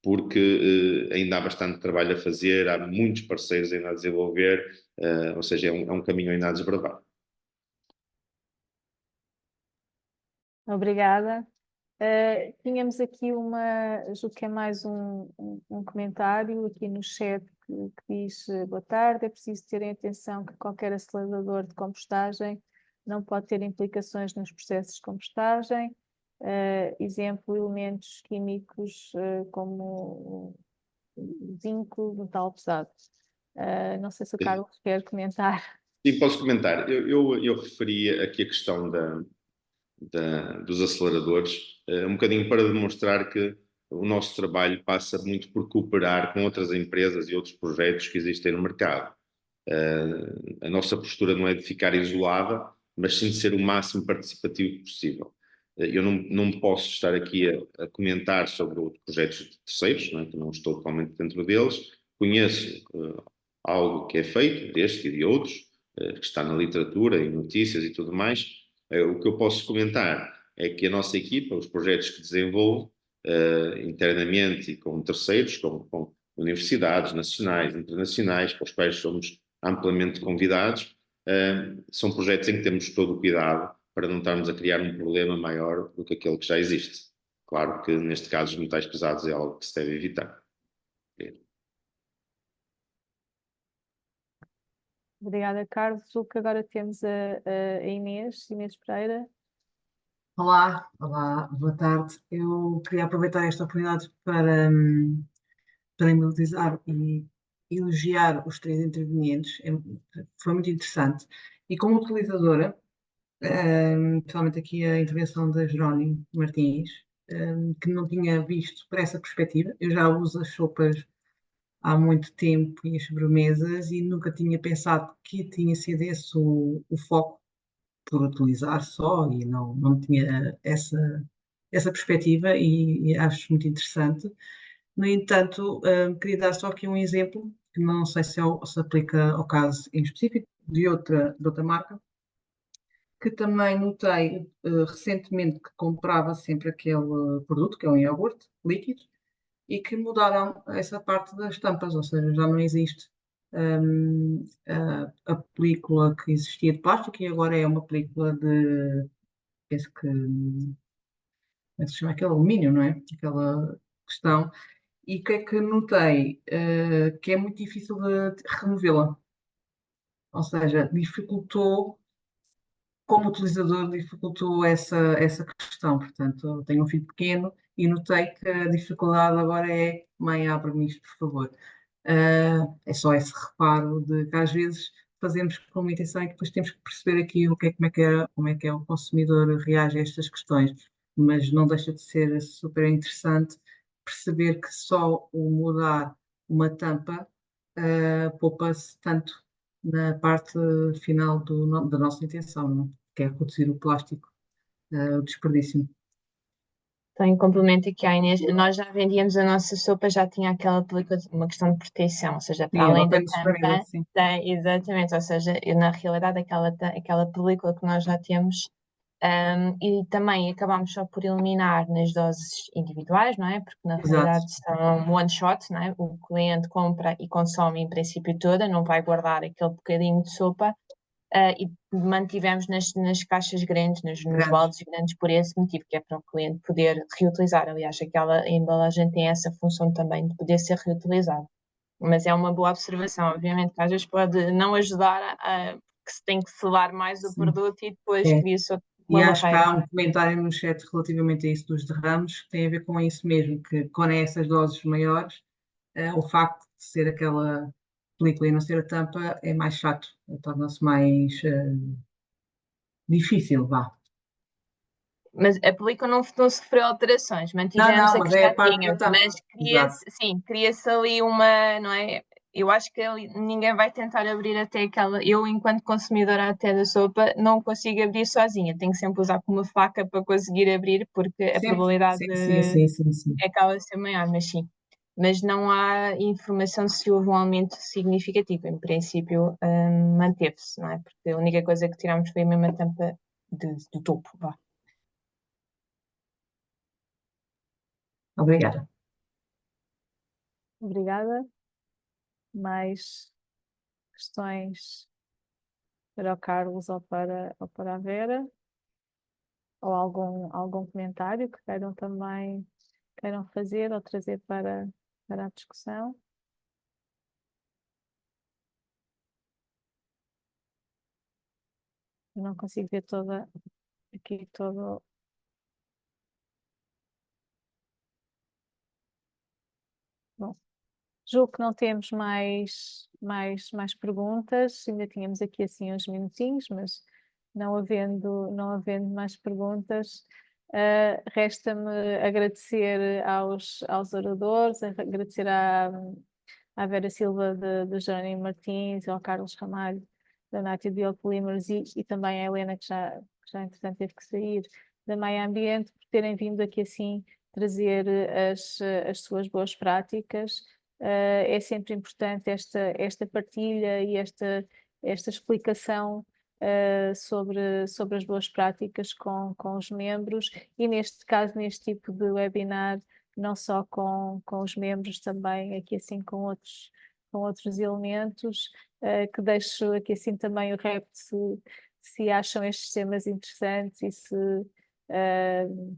porque ainda há bastante trabalho a fazer, há muitos parceiros ainda a desenvolver, ou seja, é um caminho ainda a desbravar. Obrigada. Tínhamos aqui julgo que é mais um comentário aqui no chat que diz: boa tarde, é preciso terem atenção que qualquer acelerador de compostagem não pode ter implicações nos processos de compostagem. Exemplo, elementos químicos como zinco, metal pesado. Não sei se o Carlos quer comentar. Sim, posso comentar. Eu referi aqui a questão dos aceleradores, um bocadinho para demonstrar que o nosso trabalho passa muito por cooperar com outras empresas e outros projetos que existem no mercado. A nossa postura não é de ficar isolada, mas sim de ser o máximo participativo possível. Eu não posso estar aqui a comentar sobre outros projetos de terceiros, não é? Que não estou totalmente dentro deles. Conheço algo que é feito, deste e de outros, que está na literatura, em notícias e tudo mais. O que eu posso comentar é que a nossa equipa, os projetos que desenvolve internamente e com terceiros, com universidades nacionais, internacionais, para os quais somos amplamente convidados, são projetos em que temos todo o cuidado para não estarmos a criar um problema maior do que aquele que já existe. Claro que, neste caso, os metais pesados é algo que se deve evitar. Obrigada, Carlos. Julgo que agora temos a Inês Pereira. Olá, boa tarde. Eu queria aproveitar esta oportunidade para embelezar e elogiar os 3 intervenientes. Foi muito interessante. E como utilizadora, principalmente aqui a intervenção da Jerónimo Martins, que não tinha visto por essa perspectiva. Eu já uso as sopas há muito tempo e as sobremesas e nunca tinha pensado que tinha sido esse o foco por utilizar só e não tinha essa perspectiva e acho muito interessante. No entanto, queria dar só aqui um exemplo, que não sei se aplica ao caso em específico, de outra marca, que também notei recentemente que comprava sempre aquele produto, que é um iogurte líquido, e que mudaram essa parte das tampas, ou seja, já não existe a película que existia de plástico e agora é uma película de, penso que, como é que se chama? Aquele alumínio, não é? Aquela questão. E o que é que notei? Que é muito difícil de removê-la. Ou seja, dificultou, como utilizador, dificultou essa questão. Portanto, eu tenho um filho pequeno e notei que a dificuldade agora é: mãe, abre-me isto, por favor. É só esse reparo de que às vezes fazemos com uma intenção e depois temos que perceber aqui como é que o consumidor reage a estas questões. Mas não deixa de ser super interessante perceber que só o mudar uma tampa poupa-se tanto na parte final da nossa intenção, não é? Que é reduzir o plástico, o desperdício. Então, em complemento aqui à Inês, nós já vendíamos a nossa sopa, já tinha aquela película, uma questão de proteção, ou seja, para Sim, ela além da apenas espremida, tampa, sim. tem, exatamente, ou seja, na realidade aquela película que nós já temos, e também acabámos só por eliminar nas doses individuais, não é? Porque na Exato. realidade são one shot, não é? O cliente compra e consome em princípio toda, não vai guardar aquele bocadinho de sopa. E mantivemos nas caixas grandes, nos Grandes. baldes grandes, por esse motivo, que é para o cliente poder reutilizar. Aliás, aquela embalagem tem essa função também de poder ser reutilizada. Mas é uma boa observação, obviamente, que às vezes pode não ajudar que se tem que selar mais o Sim. produto e depois É. cria-se E uma acho que barreira. há um comentário no chat relativamente a isso dos derrames, que tem a ver com isso mesmo, que quando é essas doses maiores, o facto de ser aquela película e não ser a tampa é mais chato, torna-se mais difícil, vá. Mas a película não sofreu alterações, mantivemos Não, a mas que é já a parte da tínhamos, tampa. mas Exato. cria-se ali uma, não é? Eu acho que ninguém vai tentar abrir até aquela. Eu, enquanto consumidora até da sopa, não consigo abrir sozinha, tenho que sempre usar com uma faca para conseguir abrir, porque a Sempre. probabilidade Sim. acaba a ser maior, mas sim. Mas não há informação se houve um aumento significativo. Em princípio, manteve-se, não é? Porque a única coisa que tirámos foi a mesma tampa do topo, vá. Obrigada. Obrigada. Mais questões para o Carlos ou para a Vera? Ou algum comentário que queiram fazer ou trazer para a discussão? Eu não consigo ver aqui todo. Bom, julgo que não temos mais perguntas. Ainda tínhamos aqui assim uns minutinhos, mas não havendo mais perguntas, resta-me agradecer aos oradores, agradecer à Vera Silva de Jerónimo Martins, ao Carlos Ramalho da Nati Biopolímeros e também à Helena, que já entretanto teve que sair, da Maia Ambiente, por terem vindo aqui assim trazer as suas boas práticas. É sempre importante esta partilha e esta explicação sobre as boas práticas com os membros e neste caso, neste tipo de webinar, não só com os membros, também aqui assim com outros elementos, que deixo aqui assim também o repto se acham estes temas interessantes e se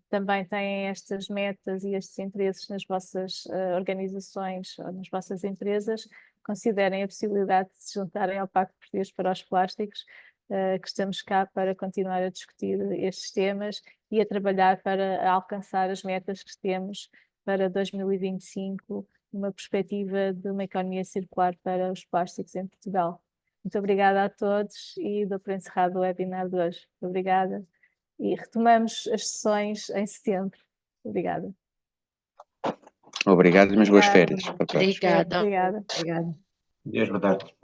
também têm estas metas e estes interesses nas vossas organizações ou nas vossas empresas, considerem a possibilidade de se juntarem ao Pacto Português para os Plásticos, que estamos cá para continuar a discutir estes temas e a trabalhar para alcançar as metas que temos para 2025, numa perspectiva de uma economia circular para os plásticos em Portugal. Muito obrigada a todos e dou por encerrado o webinar de hoje. Obrigada. E retomamos as sessões em setembro. Obrigada. Obrigado, mas boas férias. Obrigada. Obrigada. Obrigada. Deus, boa tarde.